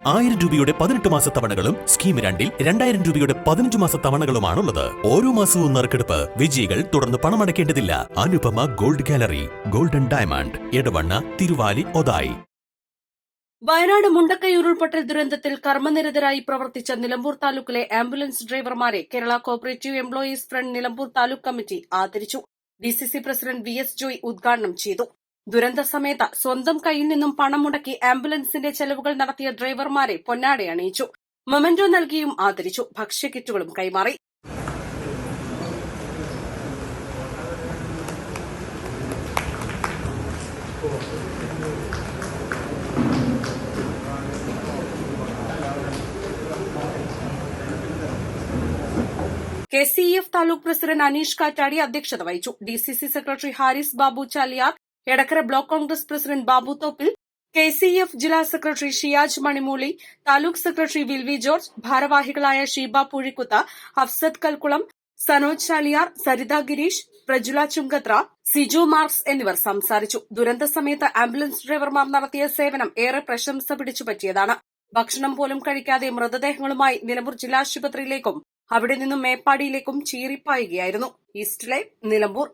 രൂപയുടെ 18 മാസ തവണകളും സ്കീം 2-ൽ 2000 രൂപയുടെ 15 മാസ തവണകളുമാണുള്ളത്. ഓരോ മാസവും നറുക്കെടുപ്പ്. വിജയികൾ തുടർന്ന് പണമടയ്ക്കേണ്ടതില്ല. Anupama gold gallery, golden diamond, Edavanna, Thiruvali, Othayi. Wayanad Mundakkai ഉരുൾപൊട്ടൽ ദുരന്തത്തിൽ കർമ്മനിരതരായി പ്രവർത്തിച്ച നിലമ്പൂർ താലൂക്കിലെ ആംബുലൻസ് ഡ്രൈവർമാരെ Kerala cooperative employees front Nilambur taluk committee ആദരിച്ചു. DCC പ്രസിഡന്റ് VS ജോയ് ഉദ്ഘാടനം ചെയ്തു. ദുരന്ത സമയത്ത് സ്വന്തം കയ്യിൽ നിന്നും പണം മുടക്കി ആംബുലൻസിന്റെ ചെലവുകൾ നടത്തിയ ഡ്രൈവർമാരെ പൊന്നാട അണിയിച്ചു. മൊമെന്റോ നൽകിയും ആദരിച്ചു. ഭക്ഷ്യക്കിറ്റുകളും കൈമാറി. KCEF താലൂക്ക് പ്രസിഡന്റ് അനീഷ് കാറ്റാടി അധ്യക്ഷത വഹിച്ചു. DCC secretary Haris Babu Chaliyar, Edakkara block Congress president Babu Thoppil, KCEF ജില്ലാ secretary Shiyaj Manimooli, taluk secretary Vilvi George, ഭാരവാഹികളായ ഷീബ പൂഴിക്കുത്ത, ഹഫ്സത്ത് കൽക്കുളം, സനോജ് ചാലിയാർ, സരിത ഗിരീഷ്, പ്രജുല ചുങ്കത്ര, സിജു മാർക്സ് എന്നിവർ സംസാരിച്ചു. ദുരന്ത സമയത്ത് ആംബുലൻസ് ഡ്രൈവർമാർ നടത്തിയ സേവനം ഏറെ പ്രശംസ പിടിച്ചുപറ്റിയതാണ്. ഭക്ഷണം പോലും കഴിക്കാതെ മൃതദേഹങ്ങളുമായി നിലമ്പൂർ ജില്ലാശുപത്രിയിലേക്കും അവിടെ നിന്നും മേപ്പാടിയിലേക്കും ചീറിപ്പായുകയായിരുന്നു. East live, Nilambur.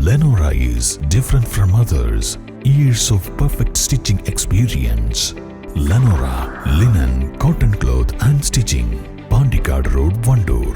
Lenora is different from others. Years of perfect stitching experience. Lenora linen, cotton cloth and stitching. Pandikad Road, Vandoor.